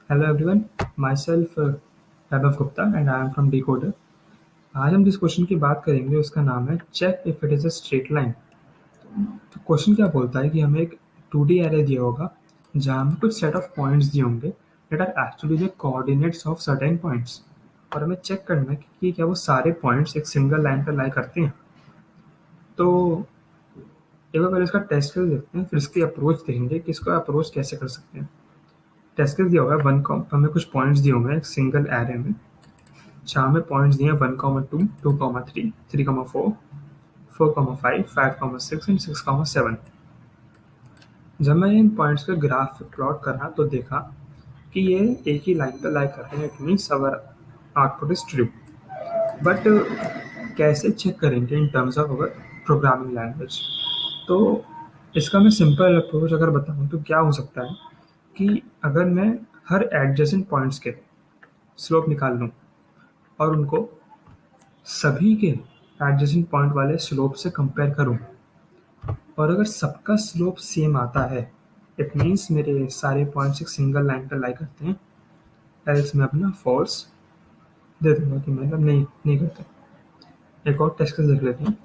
Hello everyone, my self Vaibhav Gupta and I am from decoder. आज हम जिस question की बात करेंगे उसका नाम है check if it is a straight line. तो क्वेश्चन क्या बोलता है कि हमें एक 2D एरे दिया होगा जहाँ हमें कुछ सेट ऑफ पॉइंट्स दिए होंगे that are actually the coordinates of certain points, और हमें चेक करना है कि क्या वो सारे पॉइंट्स एक सिंगल लाइन पर लाई करते हैं। तो एक बार पहले इसका टेस्ट कर देखते हैं, फिर इसकी अप्रोच देखेंगे कि इसका अप्रोच कैसे कर सकते हैं। टेस्ट केस दिया होगा हमें कुछ पॉइंट्स दिए होंगे एक सिंगल एरे में, जहाँ हमें पॉइंट्स दिए हैं 1,2, 2,3, 3,4, 4,5, 5,6 एंड 6,7। जब मैंने इन पॉइंट्स पे ग्राफ प्लॉट करा तो देखा कि ये एक ही लाइन पे लाई कर रहे हैं। It means our output is true. But कैसे चेक करेंगे in terms of our programming language? तो इसका मैं सिंपल अप्रोच अगर बताऊँ तो क्या हो सकता है कि अगर मैं हर एडजेसेंट पॉइंट्स के स्लोप निकाल लूँ और उनको सभी के एडजेसेंट पॉइंट वाले स्लोप से कंपेयर करूँ, और अगर सबका स्लोप सेम आता है, इट मीन्स मेरे सारे पॉइंट्स एक सिंगल लाइन पर लाई करते हैं, एल्स मैं अपना फॉल्स दे दूंगा कि मतलब नहीं नहीं करते। एक और टेस्ट केस देख लेते हैं।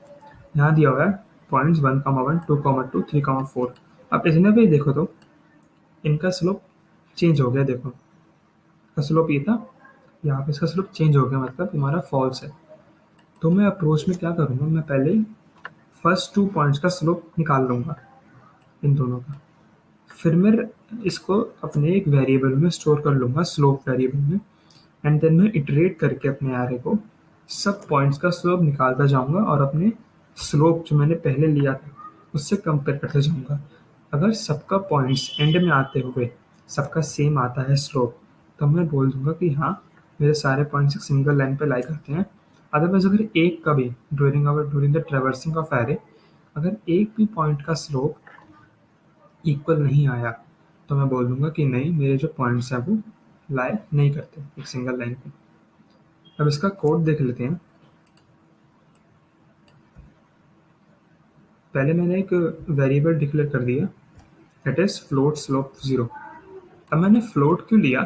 यहाँ दिया हुआ है पॉइंट्स 1,1, 2,2, 3,4। अब इसमें भी देखो तो इनका स्लोप चेंज हो गया। देखो इसका स्लोप ये था, यहाँ पे इसका स्लोप चेंज हो गया, मतलब हमारा फॉल्स है। तो मैं अप्रोच में क्या करूँगा, मैं पहले फर्स्ट 2 पॉइंट्स का स्लोप निकाल लूँगा इन दोनों का। फिर मैं इसको अपने एक वेरिएबल में स्टोर कर लूँगा, स्लोप वेरिएबल में, एंड देन मैं इटरेट करके अपने एरे को सब पॉइंट्स का स्लोप निकालता जाऊँगा और अपने स्लोप जो मैंने पहले लिया था उससे कंपेयर करते जाऊँगा। अगर सबका पॉइंट्स एंड में आते हुए सबका सेम आता है स्लोप, तो मैं बोल दूँगा कि हाँ, मेरे सारे पॉइंट्स एक सिंगल लाइन पे लाई करते हैं। अदरवाइज़ अगर एक का भी during the traversing of array अगर एक भी पॉइंट का स्लोप इक्वल नहीं आया, तो मैं बोल दूंगा कि नहीं, मेरे जो पॉइंट्स हैं वो लाई नहीं करते एक सिंगल लाइन पे। अब इसका कोड देख लेते हैं। पहले मैंने एक वेरिएबल डिक्लेयर कर दिया, दैट इज फ्लोट स्लोप 0। अब मैंने फ्लोट क्यों लिया?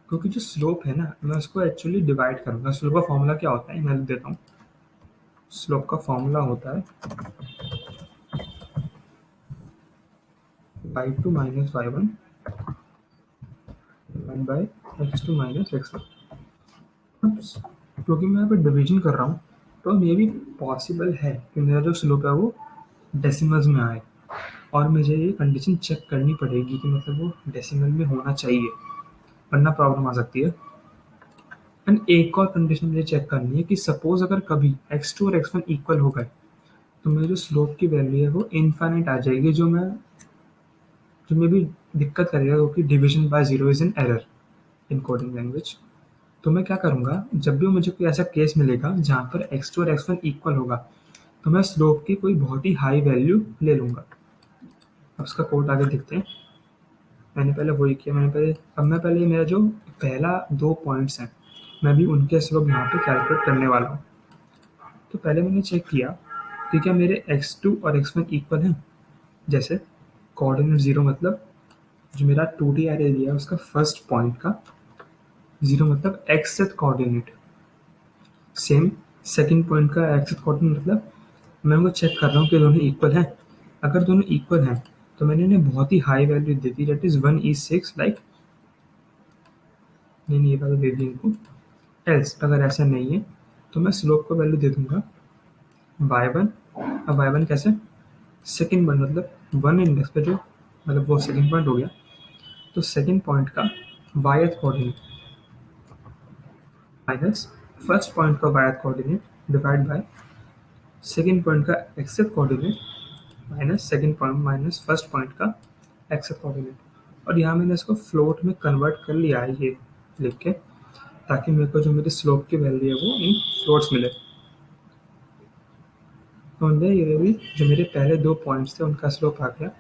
क्योंकि जो स्लोप है ना, मैं उसको एक्चुअली डिवाइड करूंगा। स्लोप का फॉर्मूला क्या होता है मैं लिख देता हूँ। स्लोप का फॉर्मूला होता है y2 minus y1 one by x2 minus x1। क्योंकि मैं यहाँ पे डिवीजन कर रहा हूँ, तो ये भी पॉसिबल है कि मेरा जो स्लोप है वो डेसिमल्स में आए, और मुझे ये कंडीशन चेक करनी पड़ेगी कि मतलब वो डेसिमल में होना चाहिए, वरना प्रॉब्लम आ सकती है। एंड एक और कंडीशन मुझे चेक करनी है कि सपोज अगर कभी x2 और x1 इक्वल हो गए, तो मेरी जो स्लोप की वैल्यू है वो इनफाइनाइट आ जाएगी, जो मैं भी दिक्कत करेगा, क्योंकि division by zero is an error in coding language. तो मैं क्या करूँगा, जब भी मुझे कोई ऐसा केस मिलेगा जहाँ पर x2 और x1 इक्वल होगा, तो मैं स्लोप की कोई बहुत ही हाई वैल्यू ले लूँगा। अब उसका कोड आगे देखते हैं। मैंने पहले वही किया, मैं पहले मेरा जो पहला 2 पॉइंट्स हैं, मैं भी उनके स्लोप यहाँ पे कैलकुलेट करने वाला हूँ। तो पहले मैंने चेक किया कि क्या मेरे x2 और x1 इक्वल हैं। जैसे कोऑर्डिनेट 0 मतलब जो मेरा 2D एरे दिया है उसका फर्स्ट पॉइंट का 0 मतलब x coordinate. Same second point का एक्स कोऑर्डिनेट मतलब मैं उनको चेक कर रहा हूँ कि दोनों इक्वल हैं। अगर दोनों इक्वल हैं तो मैंने इन्हें बहुत ही हाई वैल्यू दे दी, दैट इज़ 1:6, लाइक नहीं ये वाला दे दी इनको। एल्स अगर ऐसा नहीं है तो मैं स्लोप को वैल्यू दे दूंगा y1। अब y1 कैसे? सेकंड पॉइंट मतलब 1 इंडेक्स पे जो, मतलब वो सेकंड पॉइंट हो गया, तो सेकंड पॉइंट का y coordinate minus first point का y coordinate divide by second point का x coordinate minus second point minus first point का एक्स कोऑर्डिनेट। और यहाँ मैंने इसको फ्लोट में कन्वर्ट कर लिया है ये लिख के, ताकि मेरे को जो मेरी स्लोप की वैल्यू है वो इन फ्लोट्स मिले। तो उनमें ये भी जो मेरे पहले 2 पॉइंट्स थे उनका स्लोप आ गया।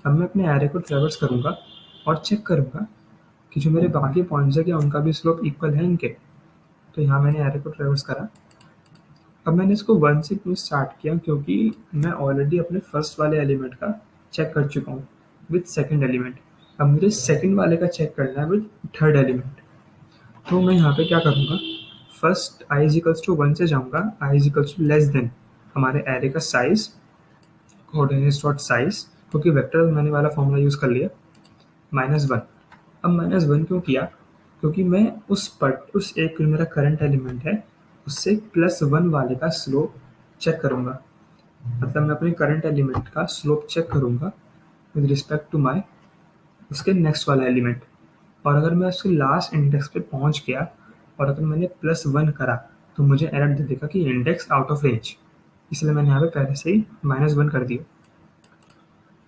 अब मैं अपने एरे को ट्रैवर्स करूँगा और चेक करूँगा कि जो मेरे बाकी पॉइंट्स है क्या उनका भी स्लोप इक्वल है इनके। तो यहाँ मैंने एरे को ट्रैवर्स करा। अब मैंने इसको 1 से क्यों स्टार्ट किया, क्योंकि मैं ऑलरेडी अपने फर्स्ट वाले एलिमेंट का चेक कर चुका हूँ विथ सेकंड एलिमेंट। अब मुझे सेकंड वाले का चेक करना है विद थर्ड एलिमेंट। तो मैं यहाँ पे क्या करूँगा, first i is equals to 1 से जाऊँगा, i is equals to less than हमारे एरे का साइज, कोऑर्डिनेट्स डॉट साइज, क्योंकि वेक्टर मैंने वाला फॉर्मूला यूज़ कर लिया, -1। अब -1 क्यों किया, क्योंकि मैं उस एक जो मेरा करंट एलिमेंट है उससे +1 वाले का स्लोप चेक करूँगा। मतलब मैं अपने करंट एलिमेंट का स्लोप चेक करूँगा विद रिस्पेक्ट टू माई उसके नेक्स्ट वाला एलिमेंट। और अगर मैं उसके लास्ट इंडेक्स पे पहुंच गया और अगर मैंने +1 करा तो मुझे एरर दे देगा कि इंडेक्स आउट ऑफ रेंज। इसलिए मैंने यहाँ पे पहले से ही -1 कर दिया।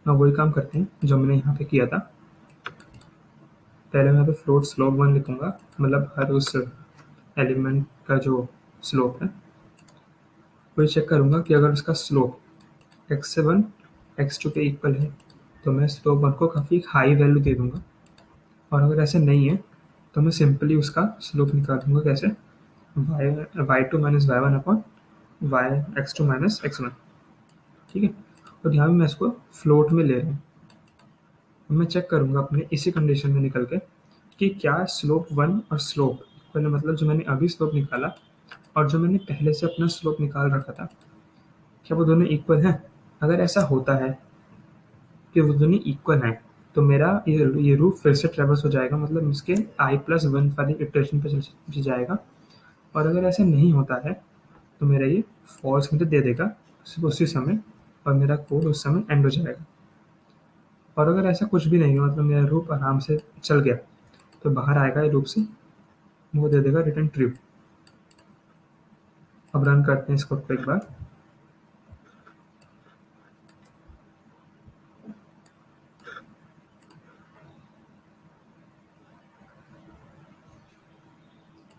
मैं वही काम करते हैं जो मैंने यहाँ पे किया था। पहले मैं यहाँ पे फ्लोट स्लोप 1 लिखूंगा, मतलब हर उस एलिमेंट का जो स्लोप है वही चेक करूँगा कि अगर उसका स्लोप x1 x2 के इक्वल है तो मैं स्लोप 1 को काफ़ी हाई वैल्यू दे दूँगा। और अगर ऐसे नहीं है तो मैं सिंपली उसका स्लोप निकाल दूँगा, कैसे, y2 minus y1 upon x2 minus x1। ठीक है, और यहाँ भी मैं इसको फ्लोट में ले रहा हूँ। अब मैं चेक करूँगा अपने इसी कंडीशन में निकल के कि क्या स्लोप 1 और स्लोप पहले, मतलब जो मैंने अभी स्लोप निकाला और जो मैंने पहले से अपना स्लोप निकाल रखा था, क्या वो दोनों इक्वल हैं। अगर ऐसा होता है कि वो दोनों इक्वल हैं तो मेरा ये रूट फिर से ट्रेवर्स हो जाएगा, मतलब इसके i+1 वाली इटरेशन पे चल जाएगा। और अगर ऐसा नहीं होता है तो मेरा ये फॉल्स मुझे दे देगा सिर्फ उसी समय, और मेरा कोड उस समय एंड हो जाएगा। और अगर ऐसा कुछ भी नहीं है, मतलब मेरा लूप आराम से चल गया, तो बाहर आएगा ये लूप से, वो दे देगा रिटर्न ट्रू। अब रन करते हैं इस कोड को एक बार।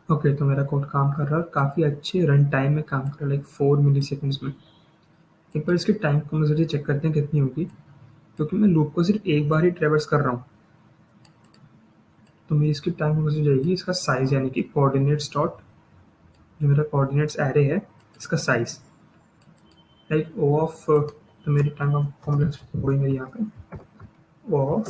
ओके, तो मेरा कोड काम कर रहा है, काफ़ी अच्छे रन टाइम में काम कर रहा है, लाइक 4 मिली सेकेंड्स में। एक बार इसकी टाइम कम्प्लेक्सिटी चेक करते हैं कितनी होगी, क्योंकि मैं लूप को सिर्फ एक बार ही ट्रेवर्स कर रहा हूँ। तो मेरी इसकी टाइम कम्प्लेक्सिटी जाएगी इसका साइज़, यानी कि कोऑर्डिनेट्स डॉट, जो मेरा कोऑर्डिनेट्स एरे है इसका साइज़, लाइक ओ ऑफ, तो मेरी टाइम कम्प्लेक्सिटी हो गई मेरी यहाँ पे ओ ऑफ